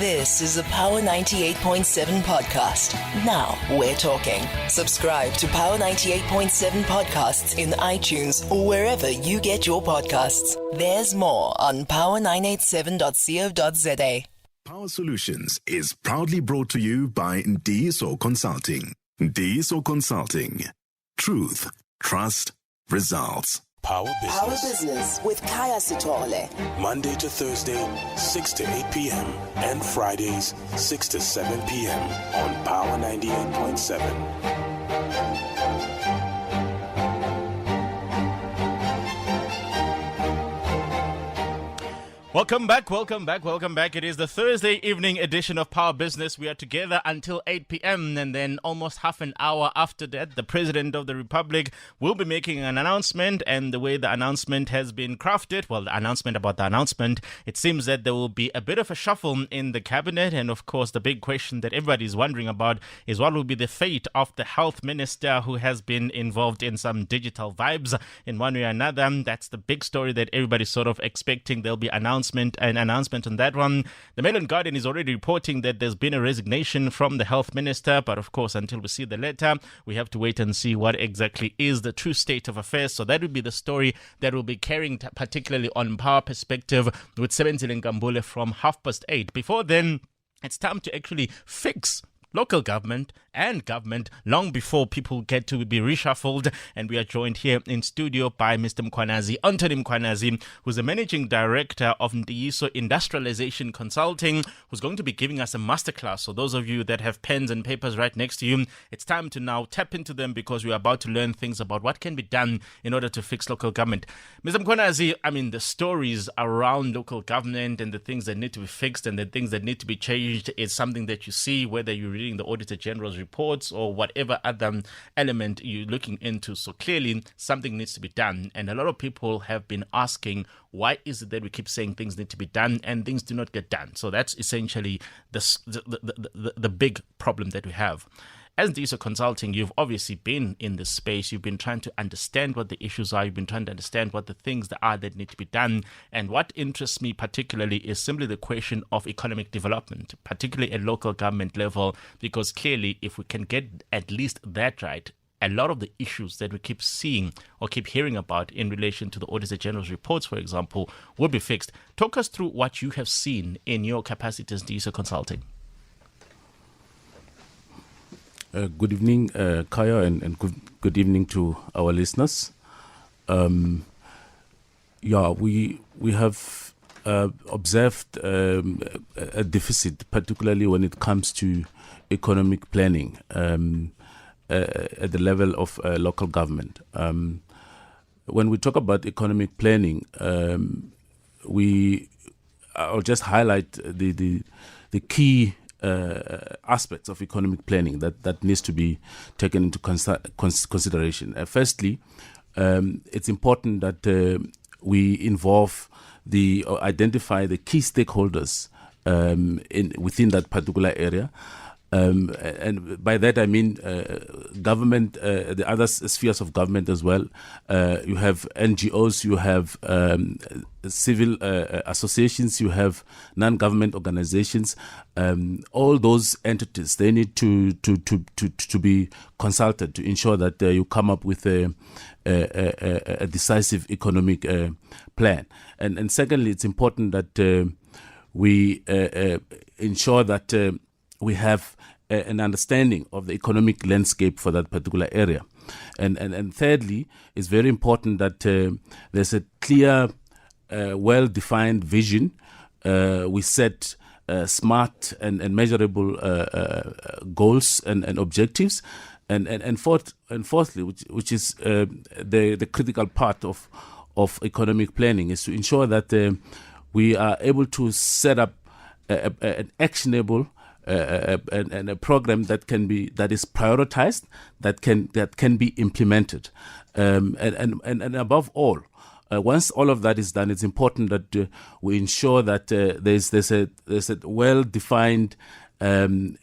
This is a Power 98.7 podcast. Now we're talking. Subscribe to Power 98.7 podcasts in iTunes or wherever you get your podcasts. There's more on power987.co.za. Power Solutions is proudly brought to you by Ndiso Consulting. Ndiso Consulting. Truth, trust, results. Power Business. Power Business with Kaya Sitole. Monday to Thursday, 6 to 8 p.m. and Fridays, 6 to 7 p.m. on Power 98.7. Welcome back. It is the Thursday evening edition of Power Business. We are together until 8 p.m. and then almost half an hour after that, the President of the Republic will be making an announcement, and the way the announcement has been crafted, well, the announcement about the announcement, it seems that there will be a bit of a shuffle in the cabinet, and of course the big question that everybody is wondering about is what will be the fate of the health minister who has been involved in some digital vibes in one way or another. That's the big story that everybody's sort of expecting. There'll be an announcement on that one. The Mail and Guardian is already reporting that there's been a resignation from the health minister, but of course until we see the letter, we have to wait and see what exactly is the true state of affairs. So that will be the story that will be carrying particularly on Power Perspective with Sebenzile Nkambule from 8:30. Before then, it's time to actually fix local government and government long before people get to be reshuffled. And we are joined here in studio by Mr. Mkhwanazi, Anthony Mkhwanazi, who's the Managing Director of Ndiso Industrialization Consulting, who's going to be giving us a masterclass. So those of you that have pens and papers right next to you, it's time to now tap into them because we're about to learn things about what can be done in order to fix local government. Mr. Mkhwanazi, I mean, the stories around local government and the things that need to be fixed and the things that need to be changed is something that you see whether you're reading the Auditor General's reports or whatever other element you're looking into. So clearly something needs to be done, and a lot of people have been asking, why is it that we keep saying things need to be done and things do not get done? So that's essentially the big problem that we have. As Ndiso Consulting, you've obviously been in this space. You've been trying to understand what the issues are. You've been trying to understand what the things that are that need to be done. And what interests me particularly is simply the question of economic development, particularly at local government level, because clearly if we can get at least that right, a lot of the issues that we keep seeing or keep hearing about in relation to the Auditor General's reports, for example, will be fixed. Talk us through what you have seen in your capacity as Ndiso Consulting. Good evening, Kaya, and good evening to our listeners. We have observed a deficit, particularly when it comes to economic planning at the level of local government. When we talk about economic planning, I'll just highlight the key aspects of economic planning that needs to be taken into consideration. Firstly, it's important that we involve identify the key stakeholders within that particular area. And by that I mean government, the other spheres of government as well. You have NGOs, you have civil associations, you have non-government organizations. All those entities, they need to be consulted to ensure that you come up with a decisive economic plan. And secondly, it's important that we ensure that we have an understanding of the economic landscape for that particular area. And thirdly, it's very important that there's a clear, well-defined vision. We set smart and measurable goals and objectives. And fourthly, which is the critical part of economic planning, is to ensure that we are able to set up an actionable and a program that is prioritized, that can be implemented, and above all, once all of that is done, it's important that we ensure that there's a well-defined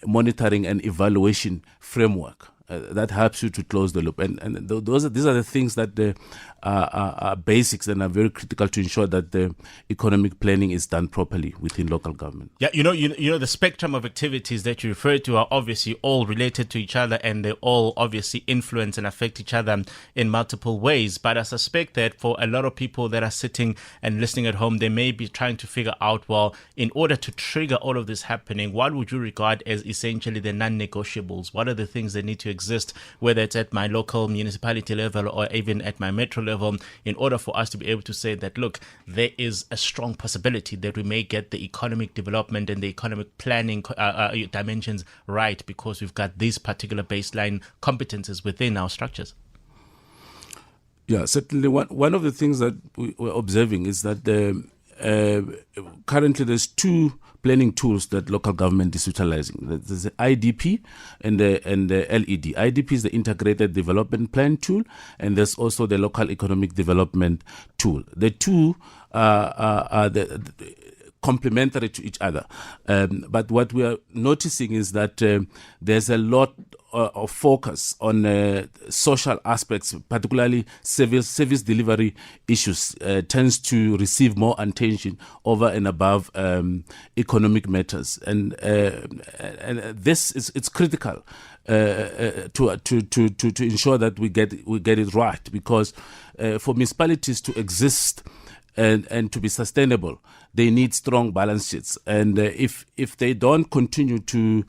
monitoring and evaluation framework that helps you to close the loop. And these are the things that are basics and are very critical to ensure that the economic planning is done properly within local government. Yeah, you know, the spectrum of activities that you refer to are obviously all related to each other, and they all obviously influence and affect each other in multiple ways. But I suspect that for a lot of people that are sitting and listening at home, they may be trying to figure out, well, in order to trigger all of this happening, what would you regard as essentially the non-negotiables? What are the things that need to exist, whether it's at my local municipality level or even at my metro level, in order for us to be able to say that, look, there is a strong possibility that we may get the economic development and the economic planning dimensions right, because we've got these particular baseline competences within our structures? Yeah, certainly one of the things that we're observing is that currently there's two planning tools that local government is utilizing. There's the IDP and the LED. IDP is the Integrated Development Plan tool, and there's also the Local Economic Development tool. The two are complementary to each other. But what we are noticing is that there's a lot of focus on social aspects, particularly service delivery issues, tends to receive more attention over and above economic matters, and this is it's critical to ensure that we get it right, because for municipalities to exist and to be sustainable, they need strong balance sheets, and if they don't continue to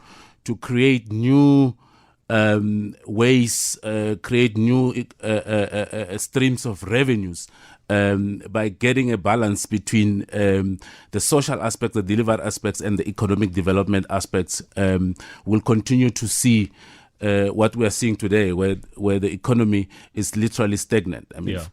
create new ways, create new streams of revenues by getting a balance between the social aspects, the delivery aspects, and the economic development aspects, we'll continue to see what we are seeing today, where the economy is literally stagnant. I mean, yeah.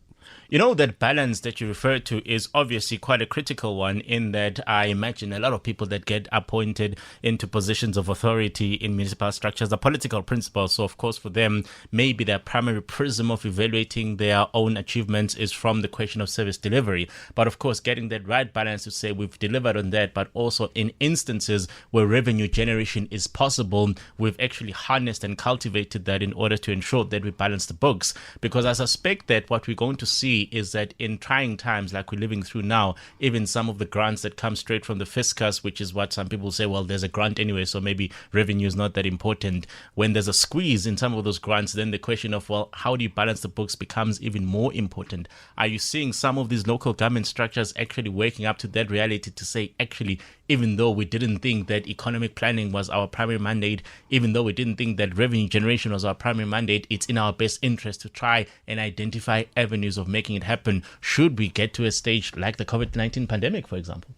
You know, that balance that you refer to is obviously quite a critical one, in that I imagine a lot of people that get appointed into positions of authority in municipal structures are political principals. So, of course, for them, maybe their primary prism of evaluating their own achievements is from the question of service delivery. But, of course, getting that right balance to say we've delivered on that, but also in instances where revenue generation is possible, we've actually harnessed and cultivated that in order to ensure that we balance the books. Because I suspect that what we're going to see is that in trying times like we're living through now, even some of the grants that come straight from the fiscus, which is what some people say, well, there's a grant anyway, so maybe revenue is not that important. When there's a squeeze in some of those grants, then the question of, well, how do you balance the books becomes even more important. Are you seeing some of these local government structures actually waking up to that reality to say, actually, even though we didn't think that economic planning was our primary mandate, even though we didn't think that revenue generation was our primary mandate, it's in our best interest to try and identify avenues of making it happen, should we get to a stage like the COVID-19 pandemic, for example?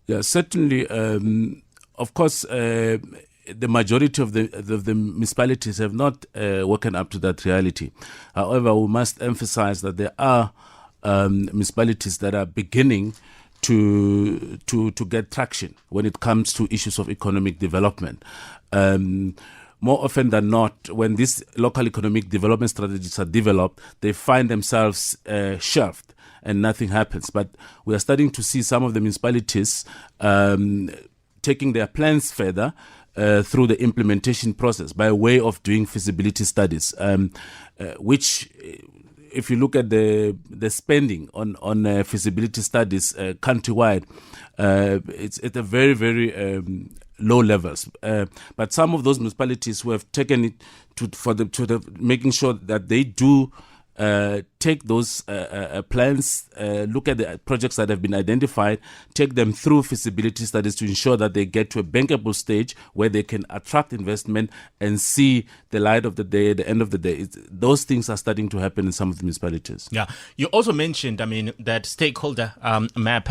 Yeah, certainly. Of course, the majority of the municipalities have not woken up to that reality. However, we must emphasize that there are municipalities that are beginning to get traction when it comes to issues of economic development. More often than not, when these local economic development strategies are developed, they find themselves shelved and nothing happens. But we are starting to see some of the municipalities taking their plans further through the implementation process by way of doing feasibility studies, which, if you look at the spending on feasibility studies countrywide, it's at a very, very low levels. But some of those municipalities who have taken it to making sure that they do take those plans, look at the projects that have been identified, take them through feasibility studies to ensure that they get to a bankable stage where they can attract investment and see the light of the day at the end of the day. Those things are starting to happen in some of the municipalities. Yeah. You also mentioned, that stakeholder map,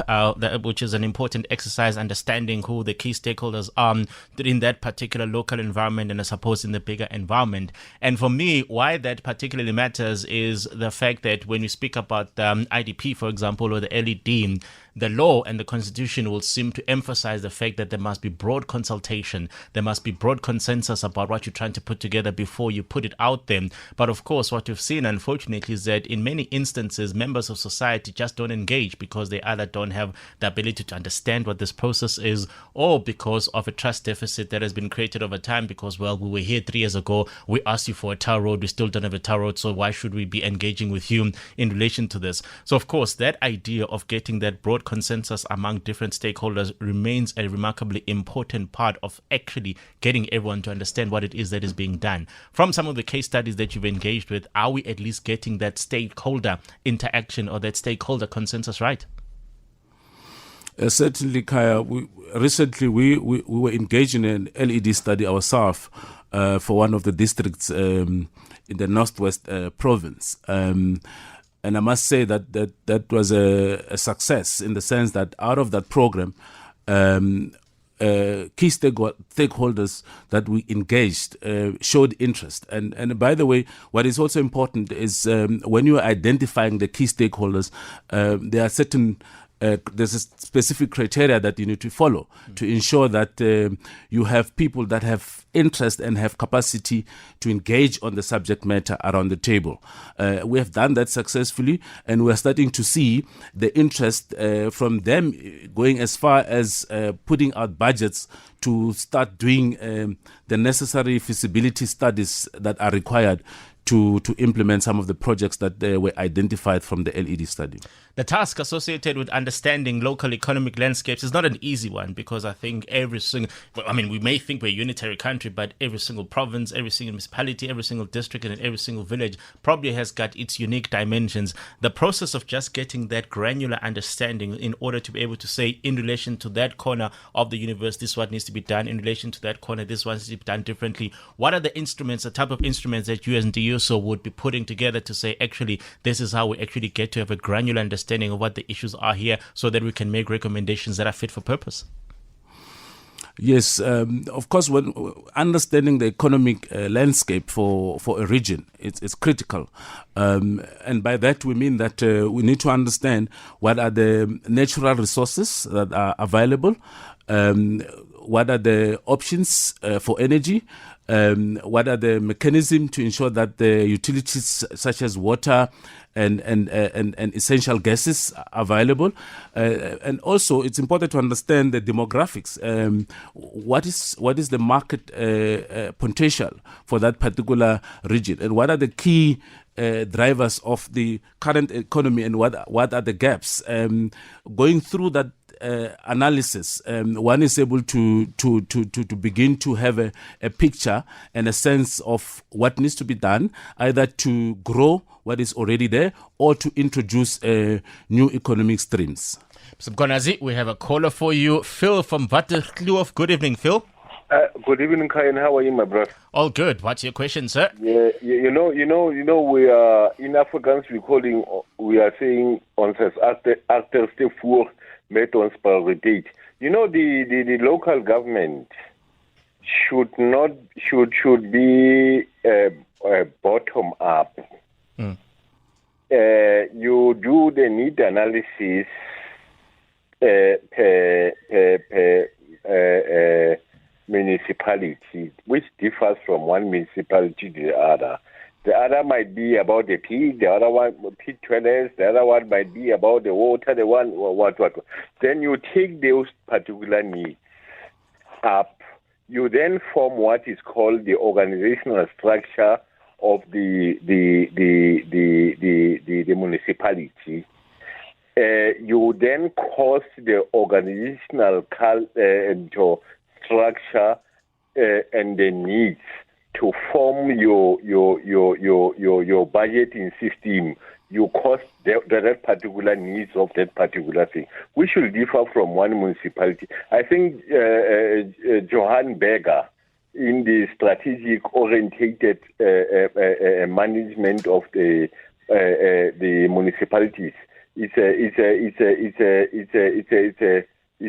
which is an important exercise, understanding who the key stakeholders are in that particular local environment and I suppose in the bigger environment. And for me, why that particularly matters is the fact that when you speak about IDP, for example, or the LED, the law and the constitution will seem to emphasize the fact that there must be broad consultation, there must be broad consensus about what you're trying to put together before you put it out there. But of course, what we've seen, unfortunately, is that in many instances, members of society just don't engage because they either don't have the ability to understand what this process is, or because of a trust deficit that has been created over time because, well, we were here 3 years ago, we asked you for a tar road, we still don't have a tar road, so why should we be engaging with you in relation to this? So of course, that idea of getting that broad consensus among different stakeholders remains a remarkably important part of actually getting everyone to understand what it is that is being done. From some of the case studies that you've engaged with, are we at least getting that stakeholder interaction or that stakeholder consensus right? Certainly, Kaya. Recently, we were engaged in an LED study ourselves for one of the districts in the Northwest province. And I must say that was a success in the sense that out of that program, key stakeholders that we engaged showed interest. And by the way, what is also important is when you are identifying the key stakeholders, there are certain there's a specific criteria that you need to follow to ensure that you have people that have interest and have capacity to engage on the subject matter around the table. We have done that successfully, and we're starting to see the interest from them going as far as putting out budgets to start doing the necessary feasibility studies that are required to implement some of the projects that were identified from the LED study. The task associated with understanding local economic landscapes is not an easy one because I think we may think we're a unitary country, but every single province, every single municipality, every single district and every single village probably has got its unique dimensions. The process of just getting that granular understanding in order to be able to say in relation to that corner of the universe, this is what needs to be done. In relation to that corner, this one needs to be done differently. What are the instruments, the type of instruments that you as DUSO would be putting together to say, actually, this is how we actually get to have a granular understanding of what the issues are here so that we can make recommendations that are fit for purpose? Yes, of course, when understanding the economic landscape for a region, it's critical. And by that, we mean that we need to understand what are the natural resources that are available, what are the options for energy, what are the mechanisms to ensure that the utilities such as water and essential gases are available, and also it's important to understand the demographics. What is the market potential for that particular region, and what are the key drivers of the current economy, and what are the gaps? Going through that analysis, one is able to begin to have a picture and a sense of what needs to be done, either to grow what is already there or to introduce new economic streams. Mkonazi, we have a caller for you. Phil from Waterkloof. Good evening, Phil. Good evening, Kyan. How are you, my brother? All good. What's your question, sir? Yeah, you know. We are in Afrikaans. We are saying ons agterste voor met ons prioriteit. You know, the local government should be bottom up. You do the need analysis per municipality, which differs from one municipality to the other. The other might be about the pit, the other one pit toilets, the other one might be about the water, the one what. Then you take those particular needs up. You then form what is called the organizational structure of the municipality. You then cause the organizational structure and the needs to form your budgeting system. You cost that particular needs of that particular thing, which will differ from one municipality. I think Johan Berger, in the strategic orientated management of the municipalities, it's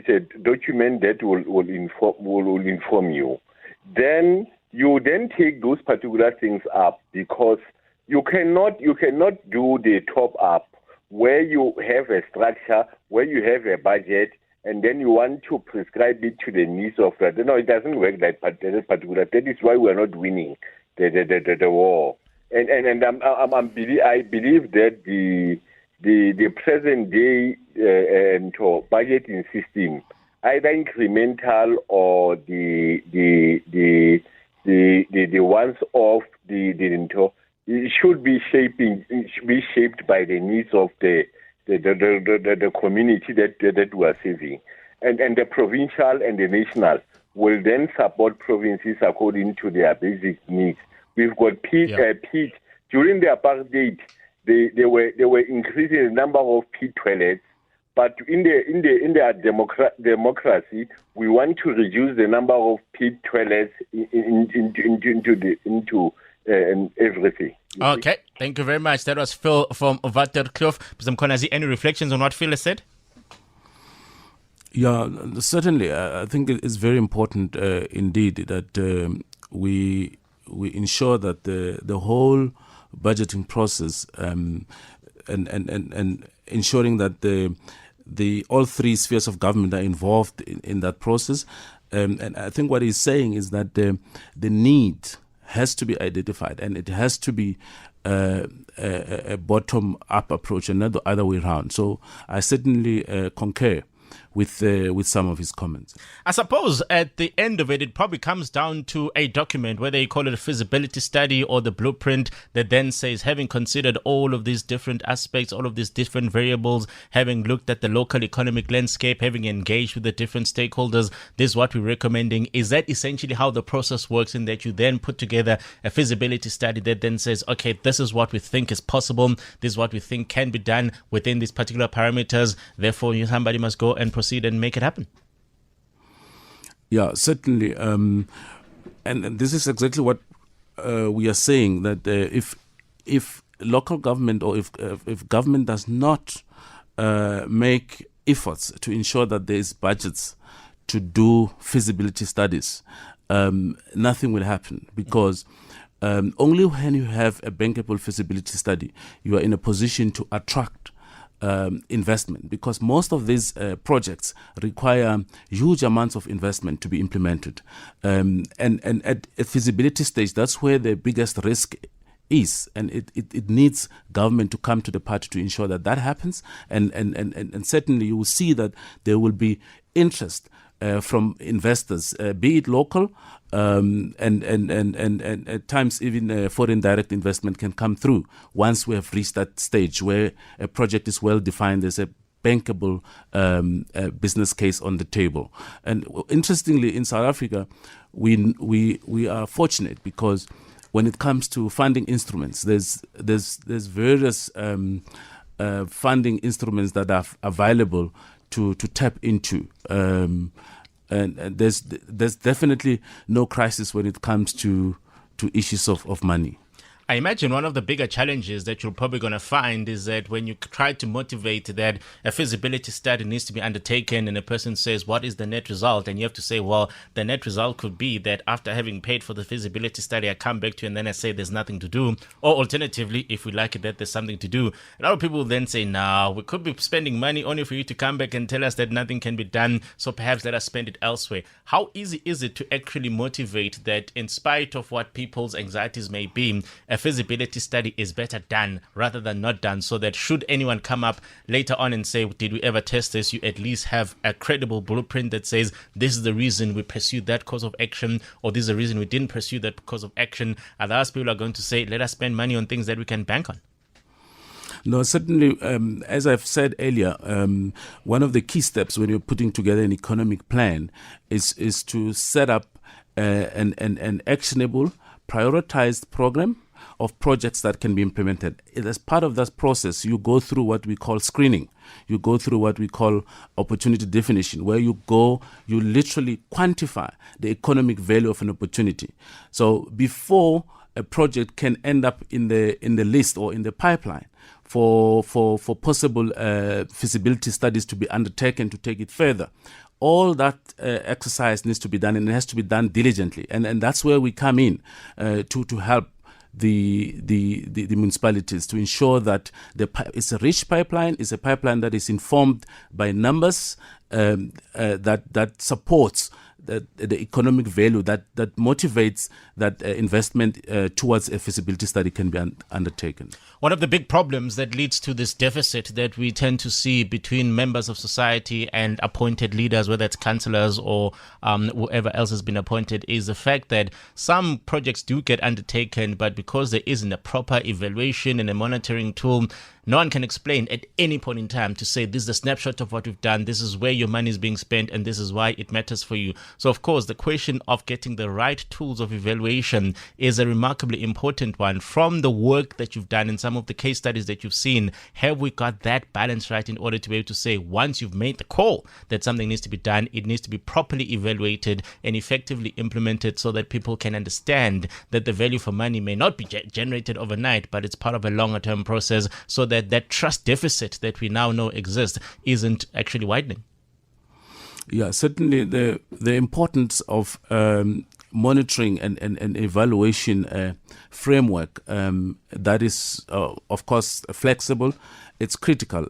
a document that will inform you. Then you take those particular things up, because you cannot do the top up where you have a structure where you have a budget and then you want to prescribe it to the needs of that. No, it doesn't work that particular. That is why we're not winning the war. And I believe that the present day budgeting system, either incremental or the ones of it should be shaped by the needs of the community that we are serving, and the provincial and the national will then support provinces according to their basic needs. We've got pit during the apartheid. They were increasing the number of pit toilets, but in their democracy, we want to reduce the number of pit toilets into everything. Okay, thank you very much. That was Phil from Waterkloof. Any reflections on what Phil has said? Yeah, certainly. I think it is very important indeed that we ensure that the whole budgeting process and ensuring that the all three spheres of government are involved in that process. And I think what he's saying is that the need has to be identified, and it has to be a bottom-up approach and not the other way around. So I certainly concur with some of his comments. I suppose at the end of it, it probably comes down to a document, whether you call it a feasibility study or the blueprint that then says, having considered all of these different aspects, all of these different variables, having looked at the local economic landscape, having engaged with the different stakeholders, this is what we're recommending. Is that essentially how the process works, in that you then put together a feasibility study that then says, okay, this is what we think is possible, this is what we think can be done within these particular parameters, therefore somebody must go and proceed and make it happen? Yeah, certainly. And this is exactly what we are saying, that if local government or if government does not make efforts to ensure that there is budgets to do feasibility studies, nothing will happen, because only when you have a bankable feasibility study, you are in a position to attract investment, because most of these projects require huge amounts of investment to be implemented. And at a feasibility stage, that's where the biggest risk is, and it needs government to come to the party to ensure that that happens. And certainly you will see that there will be interest from investors, be it local, and at times even foreign direct investment can come through once we have reached that stage where a project is well defined. There's a bankable business case on the table. And interestingly, in South Africa, we are fortunate, because when it comes to funding instruments, there's various funding instruments that are available to tap into. And there's definitely no crisis when it comes to issues of money. I imagine one of the bigger challenges that you're probably going to find is that when you try to motivate that a feasibility study needs to be undertaken, and a person says, what is the net result? And you have to say, well, the net result could be that after having paid for the feasibility study, I come back to you and then I say there's nothing to do. Or alternatively, if we like it, that there's something to do. A lot of people will then say, no, we could be spending money only for you to come back and tell us that nothing can be done, so perhaps let us spend it elsewhere. How easy is it to actually motivate that, in spite of what people's anxieties may be, a feasibility study is better done rather than not done, so that should anyone come up later on and say, did we ever test this, you at least have a credible blueprint that says this is the reason we pursued that course of action, or this is the reason we didn't pursue that course of action. Otherwise, people are going to say, let us spend money on things that we can bank on. No, certainly, as I've said earlier, one of the key steps when you're putting together an economic plan is to set up an actionable, prioritized program of projects that can be implemented. As part of that process, you go through what we call screening. You go through what we call opportunity definition, where you literally quantify the economic value of an opportunity. So before a project can end up in the list or in the pipeline for possible feasibility studies to be undertaken to take it further, all that exercise needs to be done, and it has to be done diligently. And that's where we come in to help the municipalities to ensure that it's a rich pipeline, it's a pipeline that is informed by numbers, that supports the economic value, that motivates that investment towards a feasibility study can be undertaken. One of the big problems that leads to this deficit that we tend to see between members of society and appointed leaders, whether it's councillors or whoever else has been appointed, is the fact that some projects do get undertaken, but because there isn't a proper evaluation and a monitoring tool, no one can explain at any point in time to say this is a snapshot of what we've done, this is where your money is being spent, and this is why it matters for you. So, of course, the question of getting the right tools of evaluation is a remarkably important one. From the work that you've done and some of the case studies that you've seen, have we got that balance right in order to be able to say once you've made the call that something needs to be done, it needs to be properly evaluated and effectively implemented so that people can understand that the value for money may not be generated overnight, but it's part of a longer term process, so that trust deficit that we now know exists isn't actually widening. Yeah, certainly the importance of monitoring and evaluation framework that is, of course, flexible. It's critical.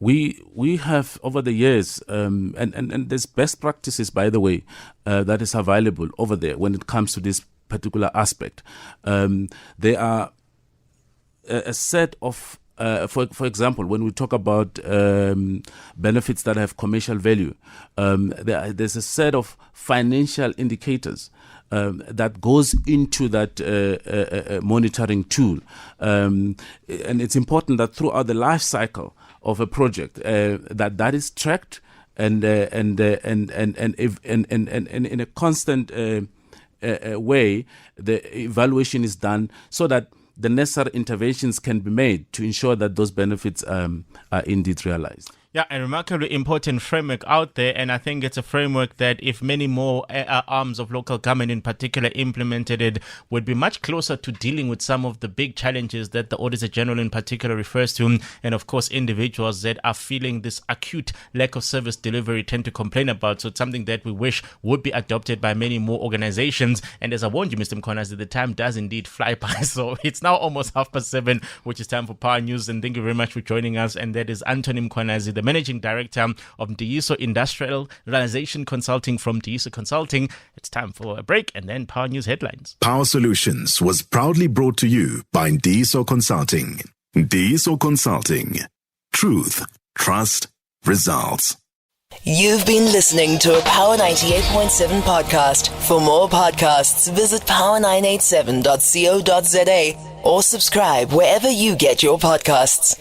We have over the years, and there's best practices, by the way, that is available over there when it comes to this particular aspect. There are a set of, for example, when we talk about benefits that have commercial value, there's a set of financial indicators that goes into that monitoring tool, and it's important that throughout the life cycle of a project, that is tracked and in a constant way, the evaluation is done so that the necessary interventions can be made to ensure that those benefits are indeed realized. Yeah, a remarkably important framework out there, and I think it's a framework that if many more arms of local government in particular implemented it, would be much closer to dealing with some of the big challenges that the Auditor General in particular refers to, and of course individuals that are feeling this acute lack of service delivery tend to complain about. So it's something that we wish would be adopted by many more organizations. And as I warned you, Mr. Mkhwanazi, the time does indeed fly by. So it's now almost 7:30, which is time for Power News, and thank you very much for joining us. And that is Anthony Mkhwanazi, the Managing Director of Diyiso Industrial Realization Consulting from Diyiso Consulting. It's time for a break and then Power News headlines. Power Solutions was proudly brought to you by Diyiso Consulting. Diyiso Consulting. Truth, trust, results. You've been listening to a Power 98.7 podcast. For more podcasts, visit power987.co.za or subscribe wherever you get your podcasts.